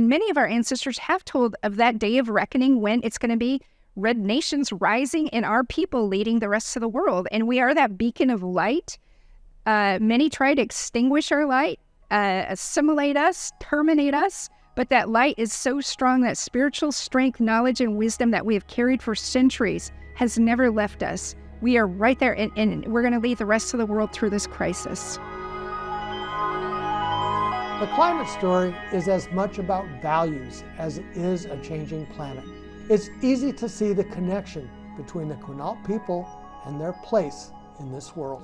Many of our ancestors have told of that day of reckoning when it's going to be red nations rising and our people leading the rest of the world. And we are that beacon of light. Many try to extinguish our light, assimilate us, terminate us. But that light is so strong that spiritual strength, knowledge, and wisdom that we have carried for centuries has never left us. We are right there, and we're going to lead the rest of the world through this crisis. The climate story is as much about values as it is a changing planet. It's easy to see the connection between the Quinault people and their place in this world.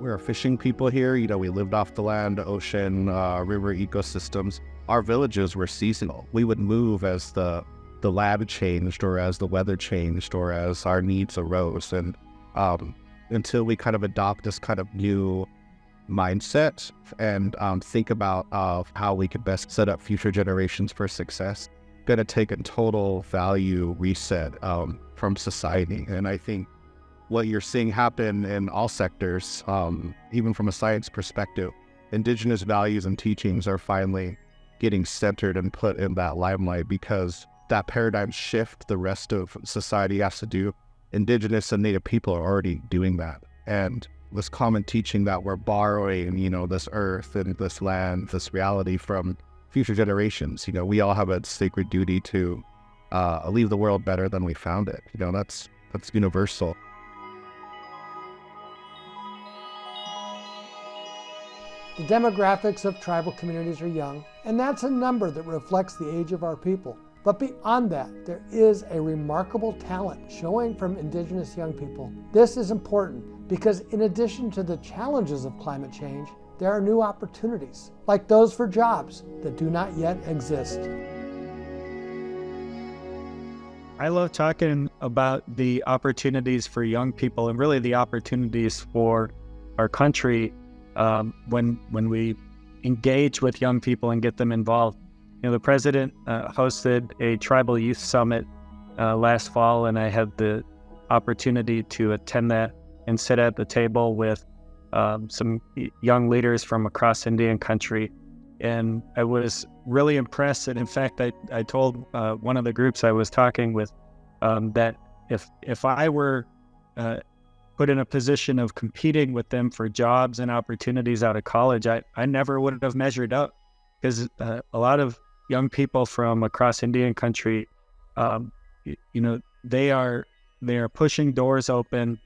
We're a fishing people here. We lived off the land, ocean, river ecosystems. Our villages were seasonal. We would move as the land changed, or as the weather changed, or as our needs arose. And until we kind of adopt this kind of new mindset and think about how we could best set up future generations for success, going to take a total value reset from society. And I think what you're seeing happen in all sectors, even from a science perspective, Indigenous values and teachings are finally getting centered and put in that limelight, because that paradigm shift the rest of society has to do. Indigenous and Native people are already doing that. And this common teaching that we're borrowing, this earth and this land, this reality from future generations. We all have a sacred duty to leave the world better than we found it. That's universal. The demographics of tribal communities are young, and that's a number that reflects the age of our people. But beyond that, there is a remarkable talent showing from Indigenous young people. This is important because in addition to the challenges of climate change, there are new opportunities, like those for jobs that do not yet exist. I love talking about the opportunities for young people, and really the opportunities for our country when we engage with young people and get them involved. The president hosted a tribal youth summit last fall, and I had the opportunity to attend that and sit at the table with some young leaders from across Indian country. And I was really impressed. And in fact, I told one of the groups I was talking with that if I were put in a position of competing with them for jobs and opportunities out of college, I never would have measured up, because a lot of young people from across Indian country, they are pushing doors open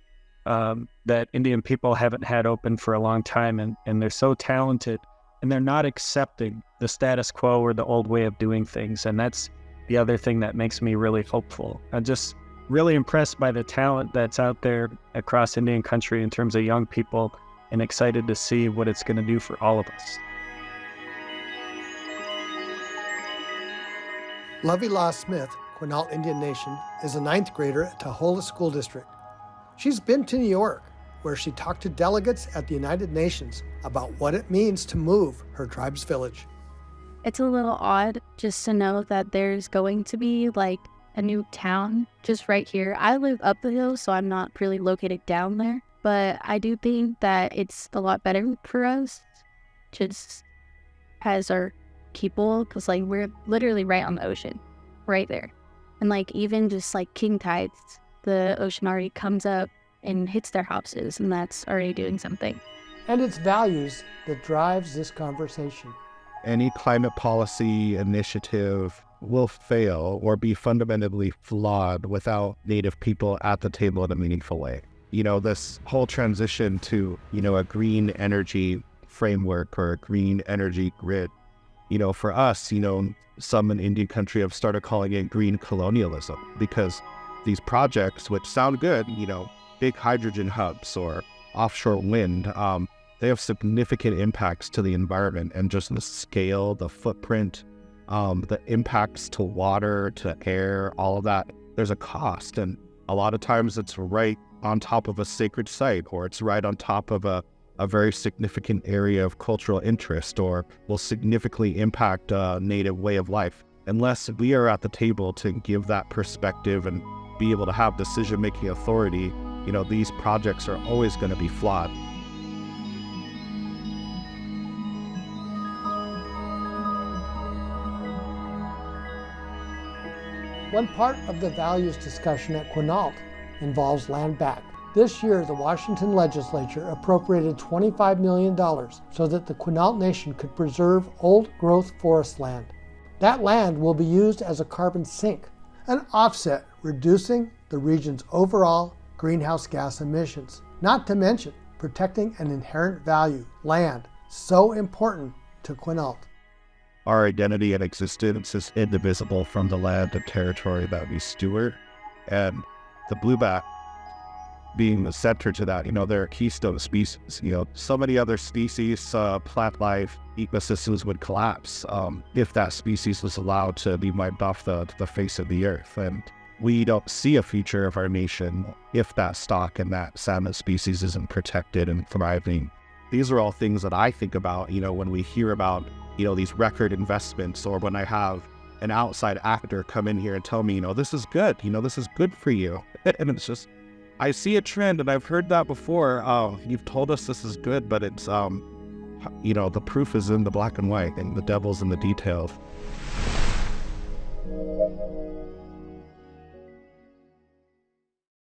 that Indian people haven't had open for a long time, and they're so talented, and they're not accepting the status quo or the old way of doing things. And that's the other thing that makes me really hopeful. I'm just really impressed by the talent that's out there across Indian country in terms of young people, and excited to see what it's going to do for all of us. Lovey Law Smith, Quinault Indian Nation, is a 9th grader at Taholah School District. She's been to New York, where she talked to delegates at the United Nations about what it means to move her tribe's village. It's a little odd just to know that there's going to be like a new town just right here. I live up the hill, so I'm not really located down there, but I do think that it's a lot better for us just as our people, because like we're literally right on the ocean, right there. And like even just like king tides, the ocean already comes up and hits their houses, and that's already doing something. And it's values that drives this conversation. Any climate policy initiative will fail or be fundamentally flawed without Native people at the table in a meaningful way. This whole transition to, a green energy framework or a green energy grid, for us, some in Indian country have started calling it green colonialism, because these projects, which sound good, big hydrogen hubs or offshore wind, they have significant impacts to the environment, and just the scale, the footprint, the impacts to water, to air, all of that. There's a cost, and a lot of times it's right on top of a sacred site, or it's right on top of a very significant area of cultural interest, or will significantly impact a Native way of life. Unless we are at the table to give that perspective and be able to have decision-making authority, these projects are always going to be flawed. One part of the values discussion at Quinault involves land back. This year, the Washington legislature appropriated $25 million so that the Quinault Nation could preserve old-growth forest land. That land will be used as a carbon sink, an offset reducing the region's overall greenhouse gas emissions. Not to mention protecting an inherent value, land, so important to Quinault. Our identity and existence is indivisible from the land and territory that we steward. And the blueback being the center to that, they're a keystone species. So many other species, plant life, ecosystems would collapse if that species was allowed to be wiped off the face of the earth. And we don't see a future of our nation if that stock and that salmon species isn't protected and thriving. These are all things that I think about, when we hear about, these record investments, or when I have an outside actor come in here and tell me, this is good, this is good for you. And it's just, I see a trend, and I've heard that before. Oh, you've told us this is good, but it's, the proof is in the black and white, and the devil's in the details.